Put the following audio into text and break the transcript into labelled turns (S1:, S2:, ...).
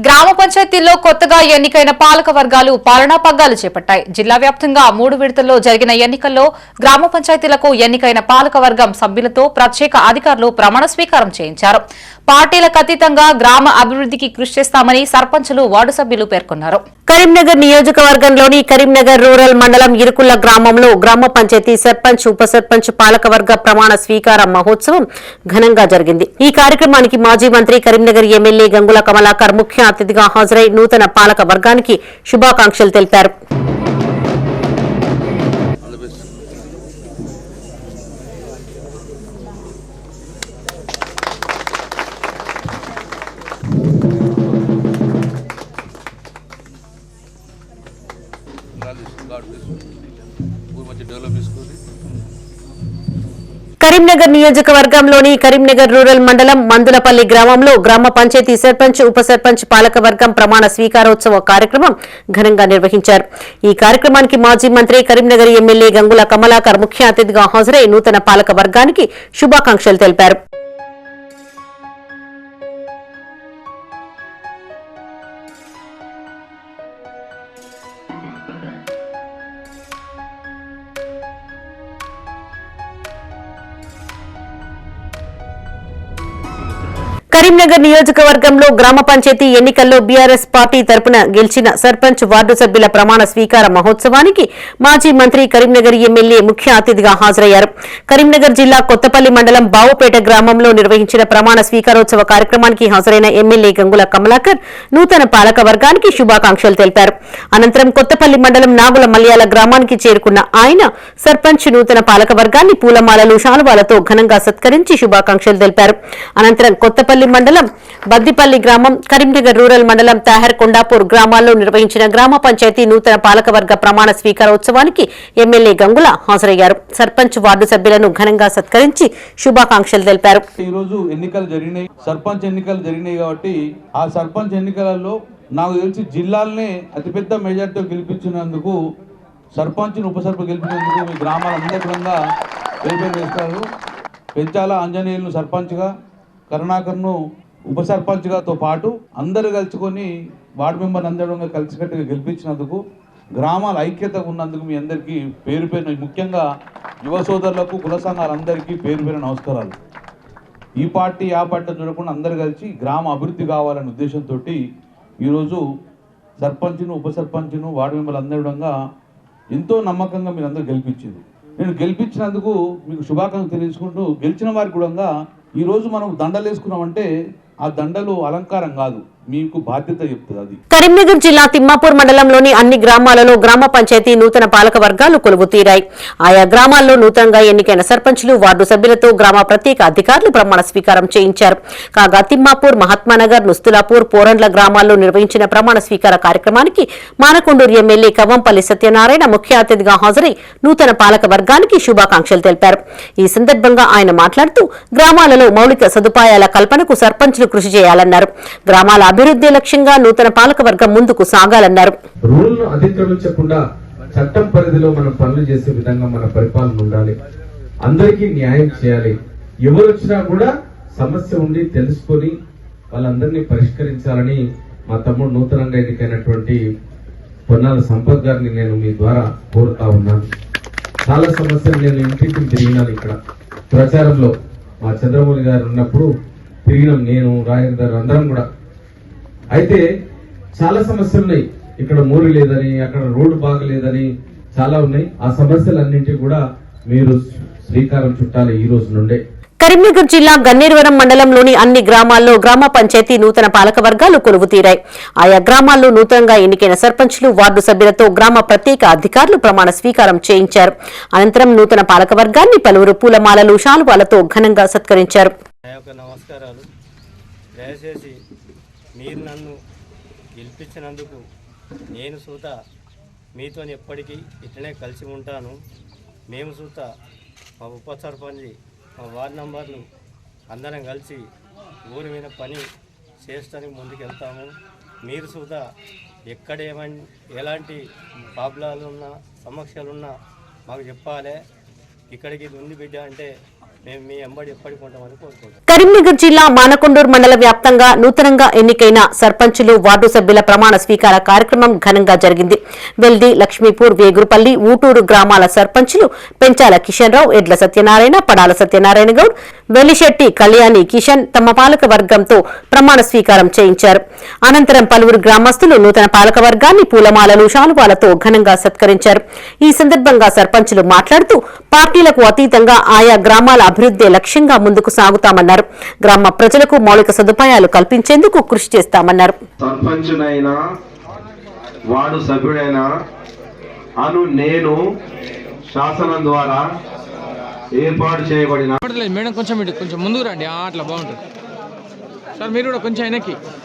S1: గ్రామ పంచాయతీల్లో కొత్తగా ఎన్నికైన పాలక వర్గాలు పాలనా పగ్గాలు చేపట్టాయి. జిల్లా వ్యాప్తంగా 3 విడతల్లో జరిగిన ఎన్నికల్లో గ్రామ పంచాయతీలకు ఎన్నికైన పాలక వర్గం సభ్యులతో ప్రత్యేక అధికారులు ప్రమాణ స్వీకారం చేయించారు. పార్టీలకు అతీతంగా గ్రామ అభివృద్ధికి కృషి చేస్తామని సర్పంచులు, వార్డు సభ్యులు పేర్కొన్నారు.
S2: కరీంనగర్ నియోజకవర్గంలోని కరీంనగర్ రూరల్ మండలం ఇరుకుల గ్రామంలో గ్రామ పంచాయతీ సర్పంచ్, ఉప సర్పంచ్ పాలకవర్గ ప్రమాణ స్వీకార మహోత్సవం ఘనంగా జరిగింది. ఈ కార్యక్రమానికి మాజీ మంత్రి, కరీంనగర్ ఎమ్మెల్యే గంగుల కమలాకర్ ముఖ్య అతిథిగా హాజరై నూతన పాలక వర్గానికి శుభాకాంక్షలు తెలిపారు. కరీంనగర్ నియోజకవర్గంలోని కరీంనగర్ రూరల్ మండలం మందులపల్లి గ్రామంలో గ్రామ పంచాయతీ సర్పంచ్, ఉప సర్పంచ్ పాలకవర్గం ప్రమాణ స్వీకారోత్సవ కార్యక్రమం ఘనంగా నిర్వహించారు. ఈ కార్యక్రమానికి మాజీ మంత్రి, కరీంనగర్ ఎమ్మెల్యే గంగుల కమలాకర్ ముఖ్య అతిథిగా హాజరై నూతన పాలక వర్గానికి శుభాకాంక్షలు తెలిపారు. కరీంనగర్ నియోజకవర్గంలో గ్రామ పంచాయతీ ఎన్నికల్లో బీఆర్ఎస్ పార్టీ తరపున గెలిచిన సర్పంచ్, వార్డు సభ్యుల ప్రమాణ స్వీకార మహోత్సవానికి మాజీ మంత్రి, కరీంనగర్ ఎమ్మెల్యే ముఖ్య అతిథిగా హాజరయ్యారు. కరీంనగర్ జిల్లా కొత్తపల్లి మండలం బావుపేట గ్రామంలో నిర్వహించిన ప్రమాణ స్వీకారోత్సవ కార్యక్రమానికి హాజరైన ఎమ్మెల్యే గంగుల కమలాకర్ నూతన పాలక వర్గానికి శుభాకాంక్షలు తెలిపారు. అనంతరం కొత్తపల్లి మండలం నాగుల మల్యాల గ్రామానికి చేరుకున్న ఆయన సర్పంచ్, నూతన పాలక వర్గాన్ని పూలమాలలు, శాలువాలతో ఘనంగా సత్కరించి శుభాకాంక్షలు తెలిపారు. అనంతరం కొత్తపల్లి మండలం బద్దిపల్లి గ్రామం, కరీంనగర్ రూరల్ మండలం తాహర్ కొండాపూర్ గ్రామాల్లో నిర్వహించిన గ్రామ పంచాయతీ నూతన పాలకవర్గ ప్రమాణ స్వీకారోత్సవానికి ఎమ్మెల్యే గంగుల హాజరయ్యారు. సర్పంచ్, వార్డు సభ్యులను ఘనంగా సత్కరించి శుభాకాంక్షలు తెలిపారు.
S3: ఈ రోజు ఎన్నికలు జరిగినాయి, సర్పంచ్ ఎన్నికలు జరిగినాయి కాబట్టి ఆ సర్పంచ్ ఎన్నికలలో నాకు తెలిసి జిల్లాలనే అతిపెద్ద మెజార్టీతో గెలిపించినందుకు, సర్పంచ్ను, ఉప సర్పంచ్ గెలిపించినందుకు మీ గ్రామాలందరూ కూడా వేస్తారు. పెంచాల ఆంజనేయులను సర్పంచ్గా, కరుణాకర్ను ఉప సర్పంచ్గాతో పాటు అందరూ కలుసుకొని వార్డు మెంబర్ అందరంగా కలిసికట్టుగా గెలిపించినందుకు, గ్రామాల ఐక్యత ఉన్నందుకు మీ అందరికీ పేరు పేరు, ముఖ్యంగా యువ సోదరులకు, కుల సంఘాలందరికీ పేరు పేరు నమస్కారాలు. ఈ పార్టీ ఆ పార్టీ చూడకుండా అందరూ కలిసి గ్రామ అభివృద్ధి కావాలనే ఉద్దేశంతో ఈరోజు సర్పంచ్ను, ఉప సర్పంచ్ను, వార్డు మెంబర్లు అందరంగా ఎంతో నమ్మకంగా మీరు అందరూ గెలిపించింది. నేను గెలిపించినందుకు మీకు శుభాకాంక్షలు తెలియజేసుకుంటూ, గెలిచిన వారికి కూడా ఈరోజు మనం దండలు వేసుకున్నామంటే ఆ దండలు అలంకారం కాదు, మీకు బాధ్యత చెప్తుంది. అది
S2: కరీంనగర్ జిల్లా తిమ్మాపూర్ మండలంలోని అన్ని గ్రామాలలో గ్రామ పంచాయతీ నూతన పాలక వర్గాలు కొలువు తీరాయి. ఆయా గ్రామాల్లో నూతనంగా ఎన్నికైన సర్పంచ్లు, వార్డు సభ్యులతో గ్రామ ప్రత్యేక అధికారులు ప్రమాణ స్వీకారం చేయించారు. కాగా తిమ్మాపూర్, మహాత్మానగర్, నుస్తులాపూర్, పోరండ్ల గ్రామాల్లో నిర్వహించిన ప్రమాణ స్వీకార కార్యక్రమానికి మానకొండూరు ఎమ్మెల్యే కవ్వంపల్లి సత్యనారాయణ ముఖ్య అతిథిగా హాజరై నూతన పాలక వర్గానికి శుభాకాంక్షలు తెలిపారు. ఈ సందర్భంగా ఆయన మాట్లాడుతూ గ్రామాలలో మౌలిక సదుపాయాల కల్పనకు సర్పంచ్లు కృషి చేయాలన్నారు. గ్రామాల అభివృద్ధి లక్ష్యంగా నూతన పాలక వర్గం ముందుకు సాగాలన్నారు.
S4: రూల్ను అతిక్రమించకుండా చట్టం పరిధిలో మనం పనులు చేసే విధంగా మన పరిపాలన ఉండాలి. అందరికీ న్యాయం చేయాలి. ఎవరు వచ్చినా కూడా సమస్య ఉండి తెలుసుకొని వాళ్ళందరినీ పరిష్కరించాలని మా తమ్ముడు నూతనంగా ఎన్నికైనటువంటి పొన్నాల సంపత్ గారిని నేను మీ ద్వారా కోరుతా ఉన్నాను. చాలా సమస్యలు నేను ఇంటింటికి తిరిగినాను. ఇక్కడ ప్రచారంలో మా చంద్రమౌళి గారు ఉన్నప్పుడు తిరిగినాం, నేను, రాజేందర్ అందరం కూడా. అయితే చాలా సమస్యలు ఉన్నాయి. ఇక్కడ మోరి లేదని, అక్కడ రోడ్డు బాగలేదని చాలా ఉన్నాయి. ఆ సమస్యలన్నింటినీ కూడా మీరు శ్రీకారం చుట్టాలి ఈ రోజు నుండే.
S2: కరీంనగర్ జిల్లా గన్నేరువరం మండలంలోని అన్ని గ్రామాల్లో గ్రామ పంచాయతీ నూతన పాలక వర్గాలు కొలువు తీరాయి. ఆయా గ్రామాల్లో నూతనంగా ఎన్నికైన సర్పంచ్లు, వార్డు సభ్యులతో గ్రామ ప్రత్యేక అధికారులు ప్రమాణ స్వీకారం చేయించారు. అనంతరం నూతన పాలక వర్గాన్ని పలువురు పూలమాలలు, శాలువాలతో ఘనంగా సత్కరించారు.
S5: నమస్కారాలు. దయచేసి మీరు నన్ను గెలిపించినందుకు నేను సూత మీతో ఎప్పటికీ ఇట్లనే కలిసి ఉంటాను. మేము సూత మా ఉప సర్పంచ్, మా వార్డు నంబర్లు అందరం కలిసి ఊరి మీద పని చేస్తానికి ముందుకెళ్తాము. మీరు సూత ఎక్కడ ఎలాంటి ప్రాబ్లాలు ఉన్నా, సమస్యలున్నా మాకు చెప్పాలి. ఇక్కడికి ఇది ఉంది బిడ్డ అంటే మేము మీ ఎంబడి ఎప్పటికి ఉంటామని కోరుకుంటాం.
S2: కరీంనగర్ జిల్లా మానకొండూరు మండల వ్యాప్తంగా నూతనంగా ఎన్నికైన సర్పంచులు వార్డు సభ్యుల ప్రమాణ స్వీకార కార్యక్రమం ఘనంగా జరిగింది. వెల్ది, లక్ష్మీపూర్, వేగురుపల్లి, ఊటూరు గ్రామాల సర్పంచులు పెంచాల కిషన్ రావు, ఎడ్ల సత్యనారాయణ, పడాల సత్యనారాయణ గౌడ్, వెల్లిశెట్టి కళ్యాణి కిషన్ తమ పాలక వర్గంతో ప్రమాణ స్వీకారం చేయించారు. అనంతరం పలువురు గ్రామస్తులు నూతన పాలక వర్గాన్ని పూలమాలలు, శాలువాలతో ఘనంగా సత్కరించారు. ఈ సందర్భంగా సర్పంచులు మాట్లాడుతూ పార్టీలకు అతీతంగా ఆయా గ్రామాల అభివృద్ధి లక్ష్యంగా ముందుకు సాగుతామన్నారు. గ్రామ ప్రజలకు మౌలిక సదుపాయాలు కల్పించేందుకు కృషి చేస్తామన్నారు.
S6: సర్పంచునైనా వార్డు సభ్యుడైనా అను నేను శాసనం ద్వారా ఏర్పాటు చేయబడిన
S7: మేడం కొంచెం ముందుకు రండి, అట్లా బాగుంటుంది సార్. మీరు కూడా కొంచెం వెనక్కి